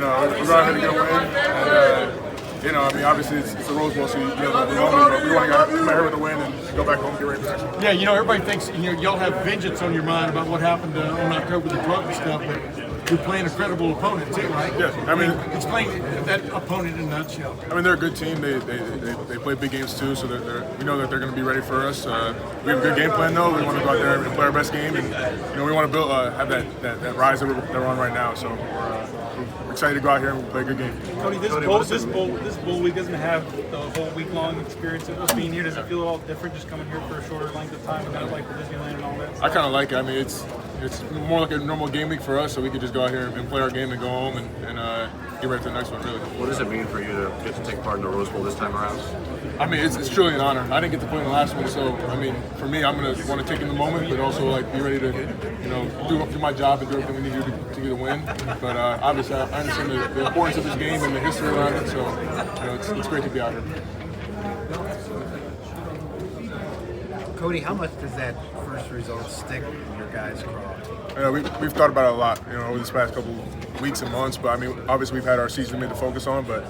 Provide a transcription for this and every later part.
and we're going out here to get a win. And I mean, obviously it's the Rose Bowl, so you know the moment, but we want to come out here with a win and go back home and get ready for next one. Yeah, everybody thinks y'all have vengeance on your mind about what happened on October the 12th and stuff, but you're playing a credible opponent too, right? Yeah, I mean, explain that opponent in a nutshell. I mean, they're a good team. They play big games too, so we know that they're going to be ready for us. We have a good game plan though. We want to go out there and play our best game, and we want to build have that rise that we're on right now. So we're excited to go out here and play a good game. Cody, this bowl week doesn't have the whole week-long experience of us being here. Does it feel all different just coming here for a shorter length of time and not like Disneyland and all that stuff? I kind of like it. I mean, it's more like a normal game week for us, so we could just go out here and play our game and go home and get ready for the next one, really. What does it mean for you to get to take part in the Rose Bowl this time around? I mean, it's truly an honor. I didn't get to play in the last one, so I mean, for me, I'm gonna want to take in the moment, but also like be ready to, do my job and do everything we need to do to get a win. But obviously, I understand the importance of this game and the history around it, so it's great to be out here. Cody, how much does that first result stick in your guys' craw? We've thought about it a lot, over this past couple weeks and months. But I mean, obviously we've had our season made to focus on, but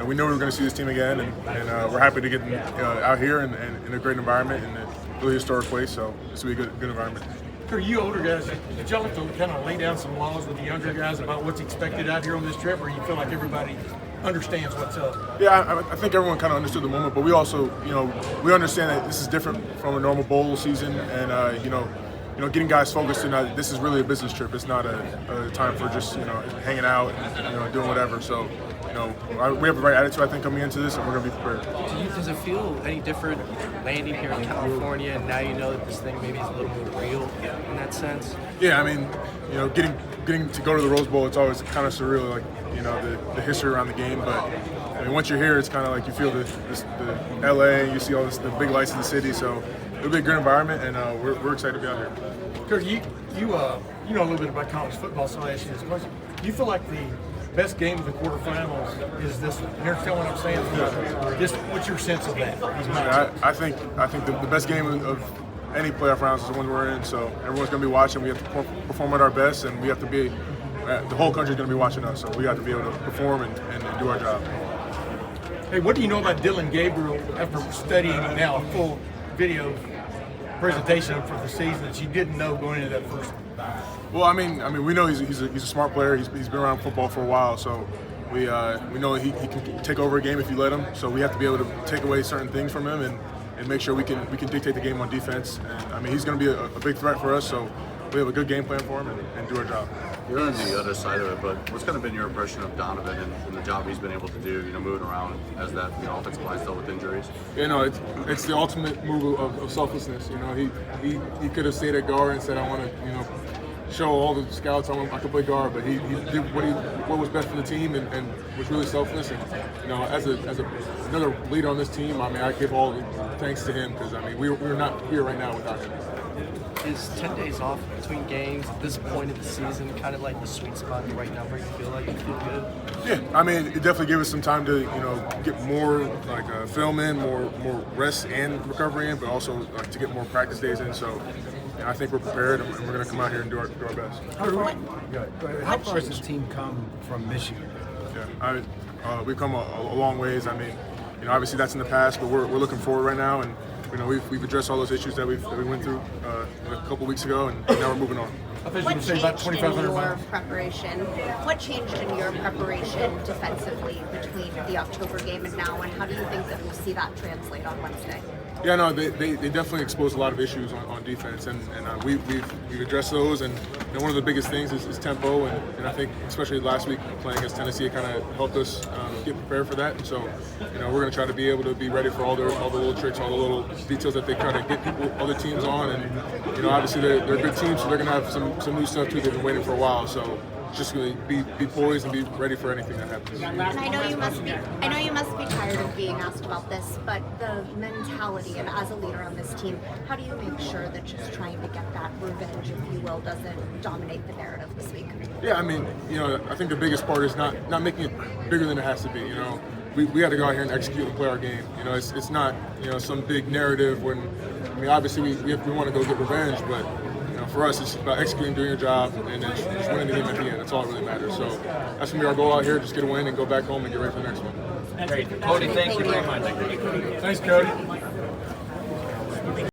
we knew we were going to see this team again, and we're happy to get out here and in a great environment and a really historic place. So this will be a good environment. For you older guys, did y'all have to kind of lay down some laws with the younger guys about what's expected out here on this trip, or you feel like everybody understands what's up? Yeah, I think everyone kind of understood the moment, but we also, we understand that this is different from a normal bowl season, and getting guys focused in. This is really a business trip. It's not a time for just hanging out and doing whatever. So we have the right attitude, I think, coming into this, and we're going to be prepared. Does it feel any different landing here in California, and now you know that this thing maybe is a little more real in that sense? Yeah, I mean, getting to go to the Rose Bowl, it's always kind of surreal, like the history around the game. But I mean, once you're here, it's kind of like you feel the LA, you see all the big lights in the city. So it'll be a good environment, and we're excited to be out here. Kurt, you know a little bit about college football, so I ask you this question: do you feel like the best game of the quarterfinals is this one? You understand what I'm saying? Just what's your sense of that? I think the best game of any playoff rounds is the one we're in. So everyone's going to be watching. We have to perform at our best, and we have to be. The whole country's going to be watching us, so we have to be able to perform and do our job. Hey, what do you know about Dylan Gabriel after studying now a full video presentation for the season that you didn't know going into that first one? Well, I mean, we know he's a smart player. He's been around football for a while, so we know he can take over a game if you let him. So we have to be able to take away certain things from him and make sure we can dictate the game on defense. And I mean, he's going to be a big threat for us. So we have a good game plan for him and do our job. You're on the other side of it, but what's kind of been your impression of Donovan and the job he's been able to do, moving around as that offensive line's dealt with injuries? It's the ultimate move of selflessness. He could have stayed at guard and said, I want to, show all the scouts I could play guard, but he did what was best for the team and was really selfless. And as another leader on this team, I mean, I give all the thanks to him because we're not here right now without him. Is 10 days off between games at this point of the season kind of like the sweet spot, the right number? You feel like you feel good? Yeah, I mean, it definitely gave us some time to get more film in, more rest and recovery in, but also to get more practice days in. So I think we're prepared, and we're going to come out here and do our best. How far has this team come from Michigan? Yeah, we've come a long ways. I mean, obviously that's in the past, but we're looking forward right now, and we've addressed all those issues that we went through a couple weeks ago, and now we're moving on. What changed in your preparation? What changed in your preparation defensively between the October game and now, and how do you think that we'll see that translate on Wednesday? Yeah, no, they definitely exposed a lot of issues on defense, and we've addressed those. And one of the biggest things is tempo, and I think especially last week playing against Tennessee, it kind of helped us get prepared for that. And so, we're going to try to be able to be ready for all the little tricks, all the little details that they try to get other teams on. And obviously they're a good team, so they're going to have some new stuff too. They've been waiting for a while, so. Just going to be poised and be ready for anything that happens. And I know you must be tired of being asked about this, but the mentality and as a leader on this team, how do you make sure that just trying to get that revenge, if you will, doesn't dominate the narrative this week? Yeah, I mean, I think the biggest part is not making it bigger than it has to be. We got to go out here and execute and play our game. It's not some big narrative when obviously we want to go get revenge, but for us, it's about executing, doing your job, and then just winning the game at the end. That's all that really matters. So that's gonna be our goal out here: just get a win and go back home and get ready for the next one. Great, Cody. Thank you very much. Thanks, Cody.